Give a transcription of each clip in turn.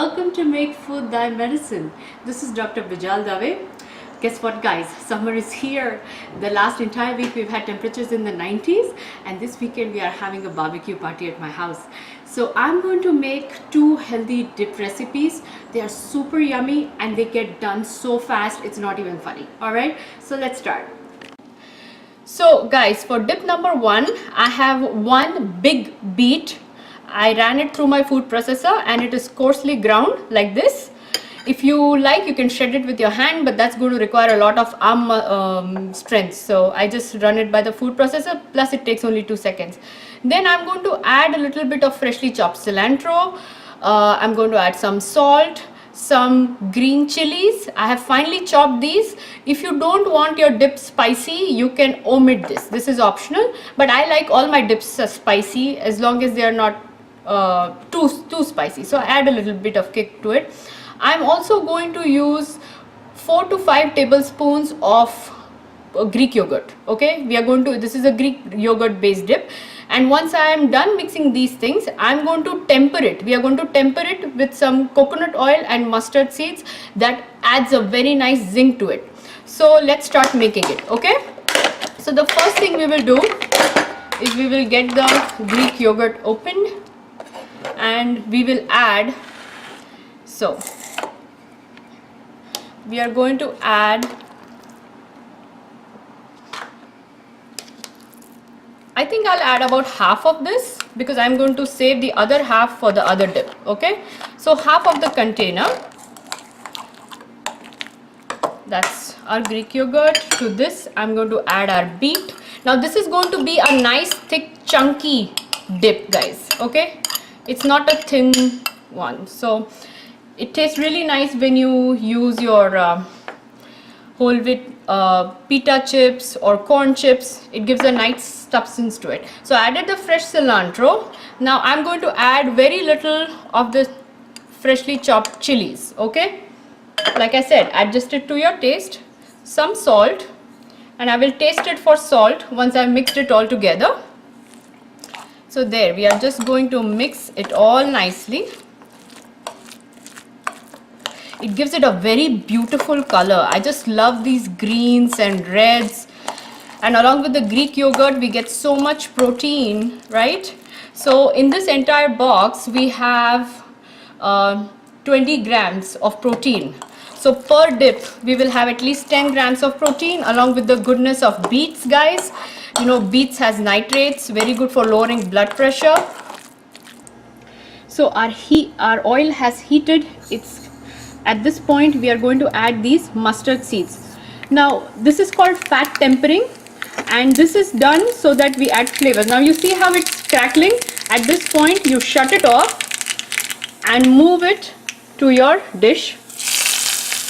welcome to Make Food Thy Medicine. This is Dr. Bijal Dave. Guess what, guys? Summer is here. The last entire week we've had temperatures in the 90s, and this weekend we are having a barbecue party at my house. So I'm going to make two healthy dip recipes. They are super yummy and they get done so fast it's not even funny. Alright, so let's start. So guys, for dip number one, I have one big beet. I ran it through my food processor and it is coarsely ground like this. If you like, you can shred it with your hand, but that's going to require a lot of arm strength. So I just run it by the food processor, plus it takes only 2 seconds. Then I'm going to add a little bit of freshly chopped cilantro. I'm going to add some salt, some green chilies. I have finely chopped these. If you don't want your dip spicy, you can omit this. This is optional, but I like all my dips spicy as long as they are not too spicy. So I add a little bit of kick to it. I'm also going to use 4 to 5 tablespoons of Greek yogurt. Okay, this is a Greek yogurt based dip, and once I am done mixing these things, I'm going to temper it. We are going to temper it with some coconut oil and mustard seeds. That adds a very nice zing to it. So let's start making it. Okay, so the first thing we will do is we will get the Greek yogurt opened and we will add, so we are going to add, I think I'll add about half of this because I'm going to save the other half for the other dip. Okay, so half of the container, that's our Greek yogurt. To this I'm going to add our beet. Now this is going to be a nice thick chunky dip, guys. Okay, it's not a thin one, so it tastes really nice when you use your whole wheat pita chips or corn chips. It gives a nice substance to it. So I added the fresh cilantro. Now I'm going to add very little of the freshly chopped chilies. Okay, like I said, adjust it to your taste. Some salt, and I will taste it for salt once I've mixed it all together. So there, we are just going to mix it all nicely. It gives it a very beautiful color. I just love these greens and reds, and along with the Greek yogurt we get so much protein, right? So in this entire box we have 20 grams of protein. So per dip we will have at least 10 grams of protein, along with the goodness of beets, guys. You know, beets has nitrates, very good for lowering blood pressure. So our oil has heated. It's at this point we are going to add these mustard seeds. Now this is called fat tempering, and this is done so that we add flavors. Now you see how it's crackling. At this point you shut it off and move it to your dish.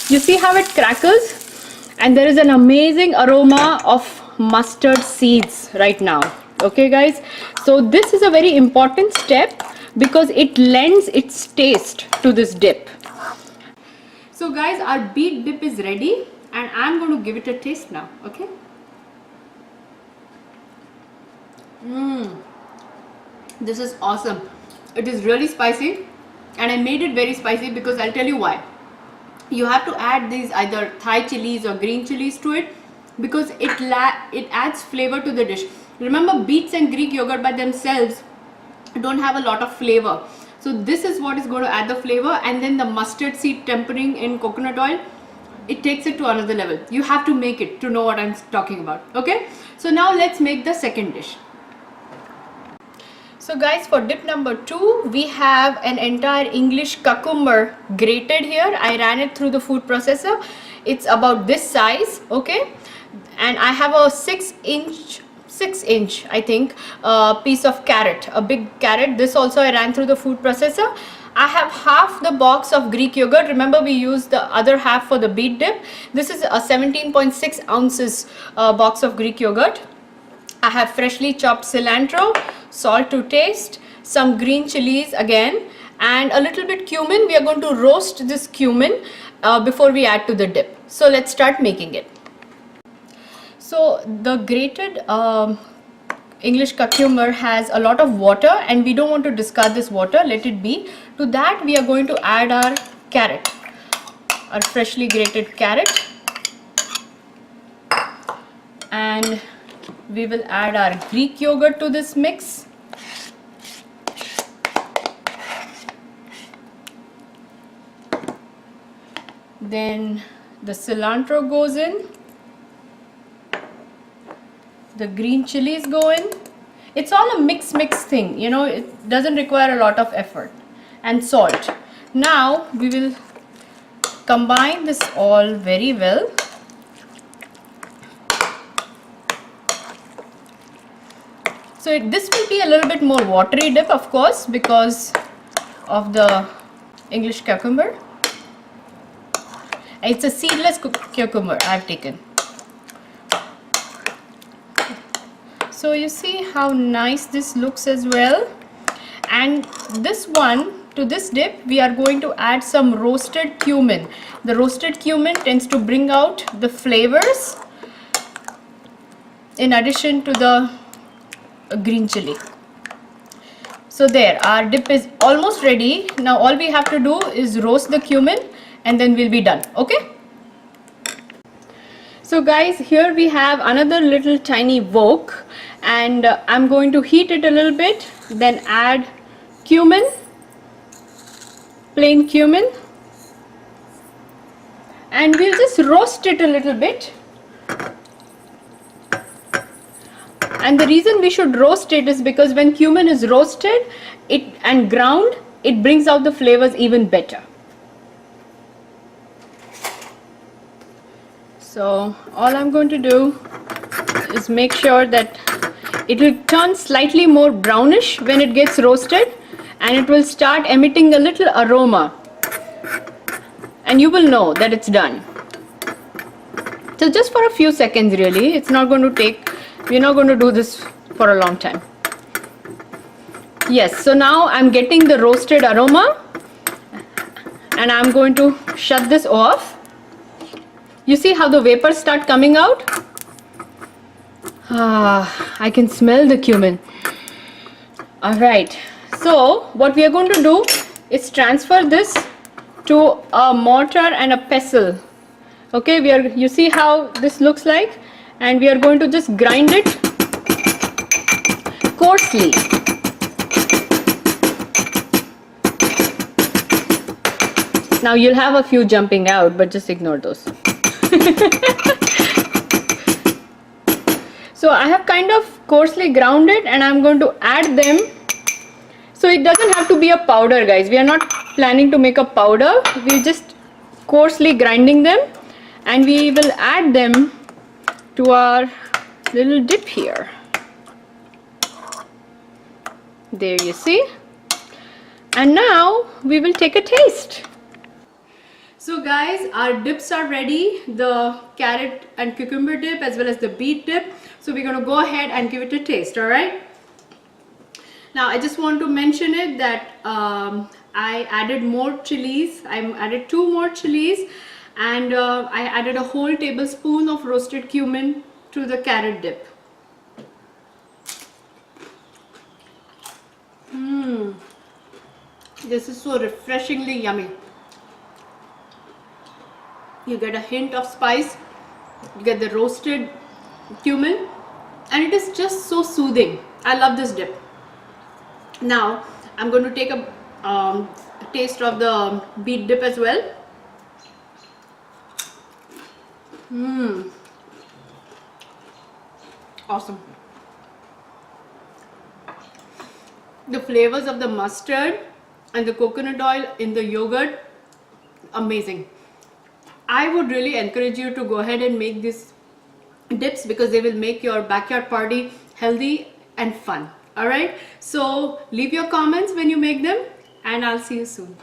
You see how it crackles, and there is an amazing aroma of mustard seeds right now. Okay guys, so this is a very important step because it lends its taste to this dip. So guys, our beet dip is ready and I'm going to give it a taste now. Okay, this is awesome. It is really spicy, and I made it very spicy because I'll tell you why. You have to add these either Thai chilies or green chilies to it because it adds flavor to the dish. Remember, beets and Greek yogurt by themselves don't have a lot of flavor. So this is what is going to add the flavor, and then the mustard seed tempering in coconut oil, it takes it to another level. You have to make it to know what I'm talking about. Okay, so now let's make the second dish. So guys, for dip number 2 we have an entire English cucumber grated here. I ran it through the food processor. It's about this size. Okay, and I have a 6 inch I think piece of carrot, a big carrot. This also I ran through the food processor. I have half the box of Greek yogurt. Remember, we used the other half for the beet dip. This is a 17.6 ounces box of Greek yogurt. I have freshly chopped cilantro, salt to taste, some green chilies again, and a little bit cumin. We are going to roast this cumin before we add to the dip. So let's start making it. So the grated English cucumber has a lot of water and we don't want to discard this water, let it be. To that we are going to add our carrot, our freshly grated carrot, and we will add our Greek yogurt to this mix. Then the cilantro goes in, the green chilies go in. It's all a mix thing, you know, it doesn't require a lot of effort. And salt. Now we will combine this all very well. So this will be a little bit more watery dip, of course, because of the English cucumber. It's a seedless cucumber I've taken. So you see how nice this looks as well. And this one, to this dip, we are going to add some roasted cumin. The roasted cumin tends to bring out the flavors in addition to the green chili. So there, our dip is almost ready. Now all we have to do is roast the cumin and then we'll be done. Okay? So guys, here we have another little tiny wok, and I'm going to heat it a little bit, then add cumin, plain cumin, and we'll just roast it a little bit. And the reason we should roast it is because when cumin is roasted and ground, it brings out the flavors even better. So all I'm going to do is make sure that it will turn slightly more brownish when it gets roasted, and it will start emitting a little aroma, and you will know that it's done. So just for a few seconds really, it's not going to take, we're not going to do this for a long time. Yes, so now I'm getting the roasted aroma and I'm going to shut this off. You see how the vapors start coming out? I can smell the cumin. Alright, so what we are going to do is transfer this to a mortar and a pestle. Okay, you see how this looks like, and we are going to just grind it coarsely. Now you'll have a few jumping out, but just ignore those. So I have kind of coarsely ground it and I'm going to add them. So it doesn't have to be a powder, guys. We are not planning to make a powder. We're just coarsely grinding them, and we will add them to our little dip here. There you see. And now we will take a taste. So guys, our dips are ready, the carrot and cucumber dip as well as the beet dip. So we're going to go ahead and give it a taste, alright? Now I just want to mention it that I added more chilies. I added 2 more chilies, and I added a whole tablespoon of roasted cumin to the carrot dip. This is so refreshingly yummy. You get a hint of spice, you get the roasted cumin, and it is just so soothing. I love this dip. Now I'm going to take a taste of the beet dip as well. Awesome. The flavors of the mustard and the coconut oil in the yogurt, amazing. I would really encourage you to go ahead and make these dips because they will make your backyard party healthy and fun. Alright, so leave your comments when you make them, and I'll see you soon.